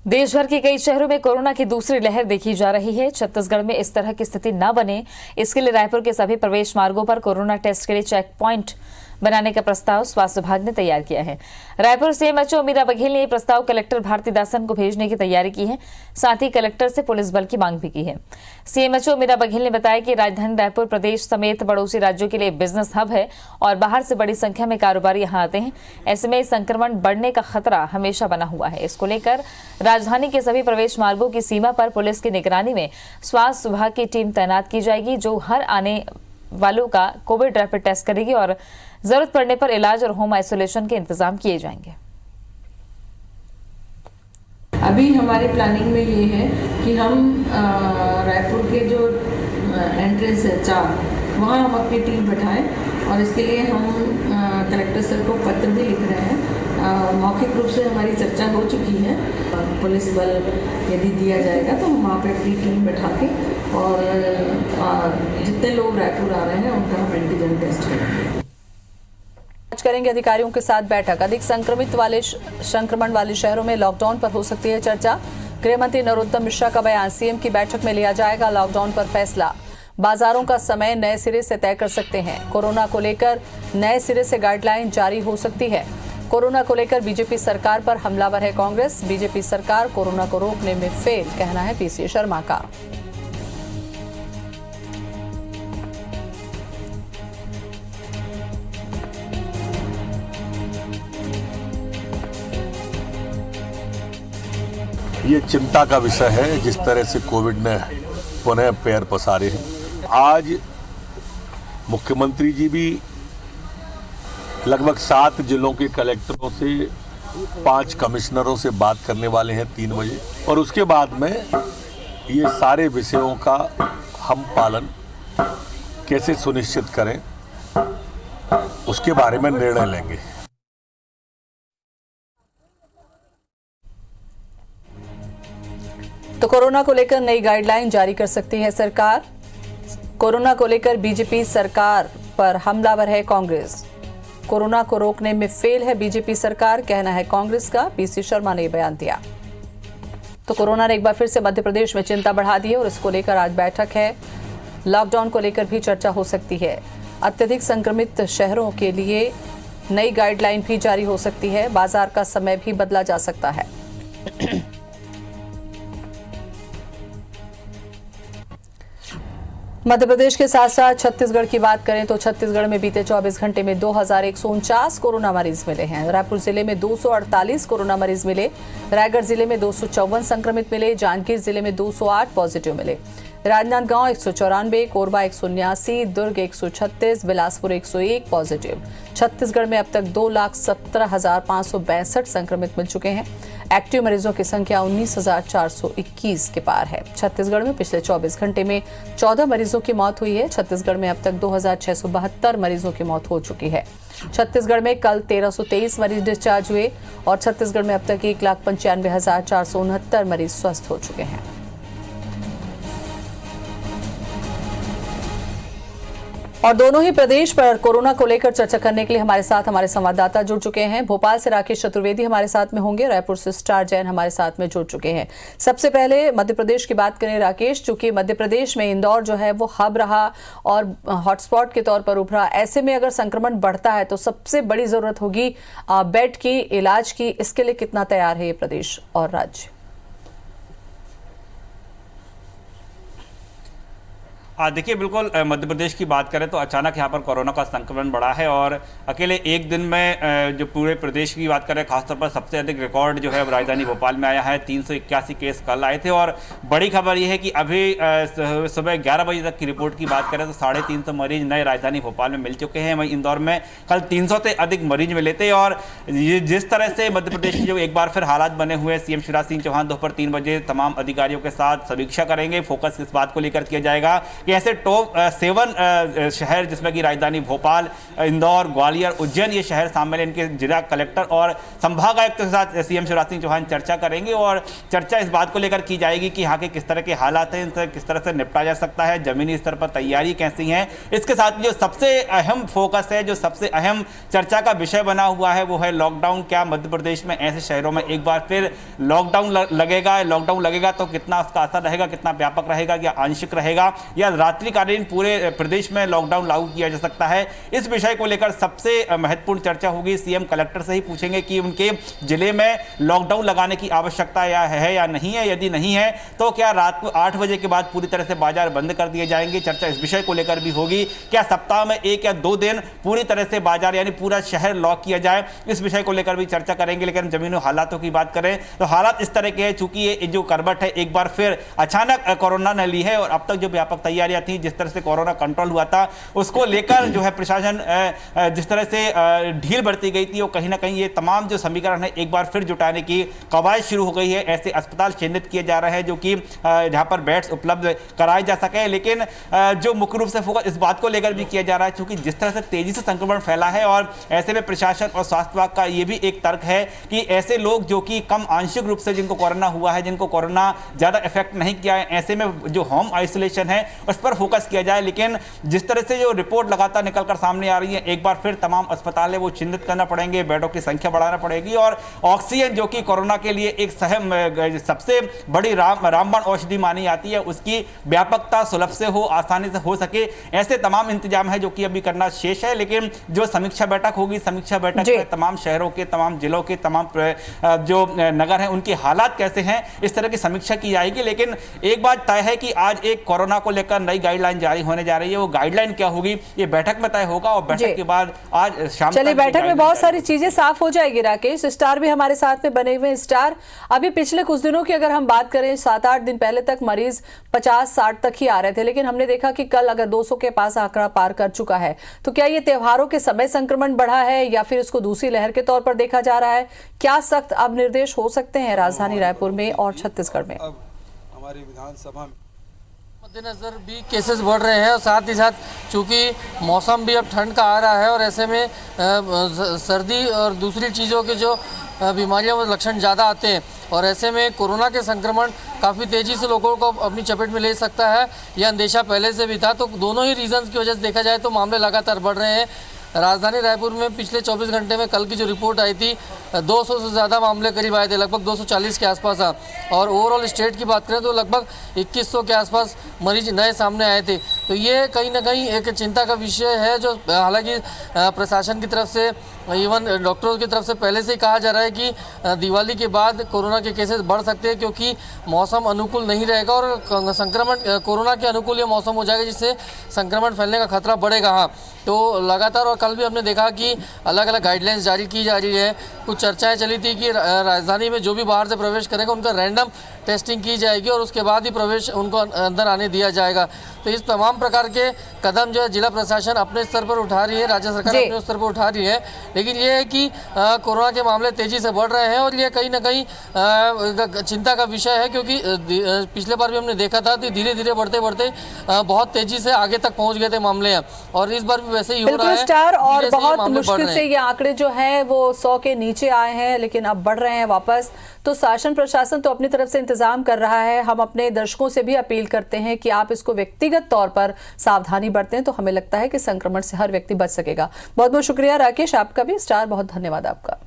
देश भर के कई शहरों में कोरोना की दूसरी लहर देखी जा रही है। छत्तीसगढ़ में इस तरह की स्थिति न बने, इसके लिए रायपुर के सभी प्रवेश मार्गों पर कोरोना टेस्ट के लिए चेक पॉइंट बनाने का प्रस्ताव स्वास्थ्य विभाग ने तैयार किया है। रायपुर सीएमएचओ मीरा बघेल ने यह प्रस्ताव कलेक्टर भारती दासन को भेजने की तैयारी की है। साथ ही कलेक्टर से पुलिस बल की मांग भी की है। सीएमएचओ मीरा बघेल ने बताया कि राजधानी रायपुर प्रदेश समेत पड़ोसी राज्यों के लिए बिजनेस हब है और बाहर से बड़ी संख्या में कारोबारी यहां आते हैं। ऐसे में संक्रमण बढ़ने का खतरा हमेशा बना हुआ है। इसको लेकर राजधानी के सभी प्रवेश मार्गों की सीमा पर पुलिस की निगरानी में स्वास्थ्य विभाग की टीम तैनात की जाएगी, जो हर आने वालों का कोविड रैपिड टेस्ट करेगी और जरूरत पड़ने पर इलाज और होम आइसोलेशन के इंतजाम किए जाएंगे। अभी हमारी प्लानिंग में ये है कि हम रायपुर के जो एंट्रेंस है 4, वहाँ हम अपनी टीम बैठाएं और इसके लिए हम कलेक्टर सर को पत्र भी लिख रहे हैं। मौखिक रूप से हमारी चर्चा हो चुकी है। पुलिस बल यदि दिया जाएगा तो हम वहाँ पे अपनी टीम बैठा के और जितने लोग रायपुर आ रहे हैं उनका हम एंटीजन टेस्ट करेंगे। अधिकारियों के साथ बैठक। अधिक संक्रमण वाले शहरों में लॉकडाउन पर हो सकती है चर्चा। गृह मंत्री नरोत्तम मिश्रा का बयान, सीएम की बैठक में लिया जाएगा लॉकडाउन पर फैसला। बाजारों का समय नए सिरे से तय कर सकते हैं। कोरोना को लेकर नए सिरे से गाइडलाइन जारी हो सकती है। कोरोना को लेकर बीजेपी सरकार पर हमलावर है कांग्रेस। बीजेपी सरकार कोरोना को रोकने में फेल, कहना है पीसी शर्मा का। ये चिंता का विषय है जिस तरह से कोविड ने पुनः पैर पसारे हैं। आज मुख्यमंत्री जी भी लगभग 7 जिलों के कलेक्टरों से 5 कमिश्नरों से बात करने वाले हैं 3 बजे, और उसके बाद में ये सारे विषयों का हम पालन कैसे सुनिश्चित करें उसके बारे में निर्णय लेंगे। तो कोरोना को लेकर नई गाइडलाइन जारी कर सकती है सरकार। कोरोना को लेकर बीजेपी सरकार पर हमलावर है कांग्रेस। कोरोना को रोकने में फेल है बीजेपी सरकार, कहना है कांग्रेस का। पीसी शर्मा ने बयान दिया। तो कोरोना ने एक बार फिर से मध्य प्रदेश में चिंता बढ़ा दी है और इसको लेकर आज बैठक है। लॉकडाउन को लेकर भी चर्चा हो सकती है। अत्यधिक संक्रमित शहरों के लिए नई गाइडलाइन भी जारी हो सकती है। बाजार का समय भी बदला जा सकता है। मध्य प्रदेश के साथ साथ छत्तीसगढ़ की बात करें तो छत्तीसगढ़ में बीते 24 घंटे में 2149 कोरोना मरीज मिले हैं। रायपुर जिले में 248 कोरोना मरीज मिले। रायगढ़ जिले में 254 संक्रमित मिले। जांजगीर जिले में 208 पॉजिटिव मिले। राजनांदगांव 194, कोरबा 179, दुर्ग 136, बिलासपुर 101 पॉजिटिव। छत्तीसगढ़ में अब तक 2,17,562 संक्रमित मिल चुके हैं। एक्टिव मरीजों की संख्या 19,421 के पार है। छत्तीसगढ़ में पिछले 24 घंटे में 14 मरीजों की मौत हुई है। छत्तीसगढ़ में अब तक 2,672 मरीजों की मौत हो चुकी है। छत्तीसगढ़ में कल 1,323 मरीज डिस्चार्ज हुए और छत्तीसगढ़ में अब तक 1,95,469 मरीज स्वस्थ हो चुके हैं। और दोनों ही प्रदेश पर कोरोना को लेकर चर्चा करने के लिए हमारे साथ हमारे संवाददाता जुड़ चुके हैं। भोपाल से राकेश चतुर्वेदी हमारे साथ में होंगे। रायपुर से स्टार जैन हमारे साथ में जुड़ चुके हैं। सबसे पहले मध्य प्रदेश की बात करें राकेश, चूंकि मध्य प्रदेश में इंदौर जो है वो हब रहा और हॉटस्पॉट के तौर पर उभरा। ऐसे में अगर संक्रमण बढ़ता है तो सबसे बड़ी जरूरत होगी बेड की, इलाज की। इसके लिए कितना तैयार है ये प्रदेश और राज्य? देखिए, बिल्कुल मध्य प्रदेश की बात करें तो अचानक यहाँ पर कोरोना का संक्रमण बढ़ा है और अकेले एक दिन में जो पूरे प्रदेश की बात करें, खासतौर पर सबसे अधिक रिकॉर्ड जो है राजधानी भोपाल में आया है। 381 केस कल आए थे और बड़ी खबर ये है कि अभी सुबह 11 बजे तक की रिपोर्ट की बात करें तो 350 मरीज नए राजधानी भोपाल में मिल चुके हैं। वहीं इंदौर में कल 300 से अधिक मरीज मिले थे और ये जिस तरह से मध्य प्रदेश की जो एक बार फिर हालात बने हुए, सीएम शिवराज सिंह चौहान दोपहर 3 बजे तमाम अधिकारियों के साथ समीक्षा करेंगे। फोकस इस बात को लेकर किया जाएगा कि ऐसे टॉप 7 शहर जिसमें कि राजधानी भोपाल, इंदौर, ग्वालियर, उज्जैन ये शहर शामिल हैं। इनके जिला कलेक्टर और संभागायुक्त के साथ सीएम शिवराज सिंह चौहान चर्चा करेंगे और चर्चा इस बात को लेकर की जाएगी कि यहाँ के किस तरह के हालात हैं, इनसे किस तरह से निपटा जा सकता है, जमीनी स्तर पर तैयारी कैसी है। इसके साथ जो सबसे अहम फोकस है, जो सबसे अहम चर्चा का विषय बना हुआ है वो है लॉकडाउन। क्या मध्य प्रदेश में ऐसे शहरों में एक बार फिर लॉकडाउन लगेगा तो कितना उसका असर रहेगा, कितना व्यापक रहेगा या आंशिक रहेगा, या रात्रिकालीन पूरे प्रदेश में लॉकडाउन लागू किया जा सकता है। इस विषय को लेकर सबसे महत्वपूर्ण चर्चा होगी। सीएम कलेक्टर से ही पूछेंगे कि उनके जिले में लॉकडाउन लगाने की आवश्यकता है या नहीं है। यदि नहीं है तो क्या रात को 8 बजे के बाद पूरी तरह से बाजार बंद कर दिए जाएंगे। चर्चा इस विषय को लेकर भी होगी। क्या सप्ताह में 1 या 2 दिन पूरी तरह से बाजार यानी पूरा शहर लॉक किया जाए, इस विषय को लेकर भी चर्चा करेंगे। लेकिन जमीनी हालातों की बात करें तो हालात इस तरह के हैं, चूंकि ये जो करवट है एक बार फिर अचानक कोरोना ने ली है और अब तक जो व्यापक तैयारियां थी, जिस तरह से कोरोना कंट्रोल हुआ था उसको लेकर जो है प्रशासन जिस तरह से ढील बरती गई थी, वो कहीं ना कहीं ये तमाम जो समीकरण है एक बार फिर जुटाने की कवायद शुरू हो गई है। ऐसे अस्पताल चिन्हित किए जा रहे हैं जो कि जहां पर बेड्स उपलब्ध कराए जा सके। लेकिन जो मुख्य रूप से फोकस इस बात को लेकर भी किया जा रहा है, क्योंकि जिस तरह से तेजी से संक्रमण फैला है और ऐसे में प्रशासन और स्वास्थ्य विभाग का ये भी एक तर्क है कि ऐसे लोग जो कि कम आंशिक रूप से जिनको कोरोना हुआ है, जिनको कोरोना ज्यादा इफेक्ट नहीं किया है, ऐसे में जो होम आइसोलेशन है उस पर फोकस किया जाए। लेकिन जिस तरह से जो रिपोर्ट लगातार निकलकर सामने आ रही है, एक बार फिर तमाम अस्पताल है वो चिन्हित करना पड़ेंगे, बेडों की संख्या बढ़ाना पड़ेगी और ऑक्सीजन जो कि कोरोना के लिए एक सबसे बड़ी रामबाण औषधि मानी जाती है, उसकी व्यापकता सुलभ से हो, आसानी से हो सके, ऐसे तमाम इंतजाम है जो कि अभी करना शेष है। लेकिन जो समीक्षा बैठक होगी, समीक्षा बैठक में तमाम शहरों के, तमाम जिलों के, तमाम जो नगर हैं उनके हालात कैसे हैं, इस तरह की समीक्षा की जाएगी। लेकिन एक बात तय है कि आज एक कोरोना को लेकर नई गाइडलाइन जारी होने जा रही है। वो गाइडलाइन क्या होगी ये बैठक में तय होगा और बैठक के बाद आज शाम चलिए बैठक में बहुत सारी चीजें साफ हो जाएगी। राकेश स्टार भी हमारे साथ में बने हुए हैं। स्टार, अभी पिछले कुछ दिनों की अगर हम बात करें, 7-8 दिन पहले तक मरीज 50-60 तक ही आ रहे थे, लेकिन हमने देखा कि कल अगर 200 के पास आंकड़ा पार कर चुका है, तो क्या ये त्योहारों के समय संक्रमण बढ़ा है या फिर इसको दूसरी लहर के तौर पर देखा जा रहा है? क्या सख्त अब निर्देश हो सकते हैं राजधानी रायपुर में और छत्तीसगढ़ में? अब हमारी विधानसभा में मद्देनजर भी केसेस बढ़ रहे हैं और साथ ही साथ चूँकि मौसम भी अब ठंड का आ रहा है और ऐसे में सर्दी और दूसरी चीज़ों के जो बीमारियों में लक्षण ज़्यादा आते हैं और ऐसे में कोरोना के संक्रमण काफ़ी तेज़ी से लोगों को अपनी चपेट में ले सकता है, यह अंदेशा पहले से भी था। तो दोनों ही रीजंस की वजह से देखा जाए तो मामले लगातार बढ़ रहे हैं। राजधानी रायपुर में पिछले 24 घंटे में कल की जो रिपोर्ट आई थी 200 से ज़्यादा मामले करीब आए थे, लगभग 240 के आसपास। और ओवरऑल स्टेट की बात करें तो लगभग 2100 के आसपास मरीज नए सामने आए थे। तो ये कहीं ना कहीं एक चिंता का विषय है, जो हालांकि प्रशासन की तरफ से, इवन डॉक्टरों की तरफ से पहले से ही कहा जा रहा है कि दिवाली के बाद कोरोना के केसेस बढ़ सकते हैं, क्योंकि मौसम अनुकूल नहीं रहेगा और संक्रमण कोरोना के अनुकूल ये मौसम हो जाएगा, जिससे संक्रमण फैलने का खतरा बढ़ेगा। हाँ, तो लगातार, और कल भी हमने देखा कि अलग अलग गाइडलाइंस जारी की जा रही है। कुछ चर्चाएं चली थी कि राजधानी में जो भी बाहर से प्रवेश करेगा उनका रैंडम टेस्टिंग की जाएगी और उसके बाद ही प्रवेश उनको अंदर आने दिया जाएगा। तो इस तमाम प्रकार के कदम जो है जिला प्रशासन अपने स्तर पर उठा रही है, राज्य सरकार अपने स्तर पर उठा रही है। लेकिन ये है कि कोरोना के मामले तेजी से बढ़ रहे हैं और ये कहीं ना कहीं चिंता का विषय है, क्योंकि पिछले बार भी हमने देखा था कि धीरे धीरे बढ़ते बढ़ते बहुत तेजी से आगे तक पहुंच गए थे मामले, और इस बार भी वैसे ही हो रहा है। स्टार, और बहुत मुश्किल से ये आंकड़े जो हैं वो 100 के नीचे आए हैं, लेकिन अब बढ़ रहे हैं वापस। तो शासन प्रशासन तो अपनी तरफ से इंतजाम कर रहा है। हम अपने दर्शकों से भी अपील करते हैं कि आप इसको व्यक्तिगत तौर पर सावधानी बरतें, तो हमें लगता है कि संक्रमण से हर व्यक्ति बच सकेगा। बहुत बहुत शुक्रिया राकेश आपका भी। स्टार, बहुत धन्यवाद आपका।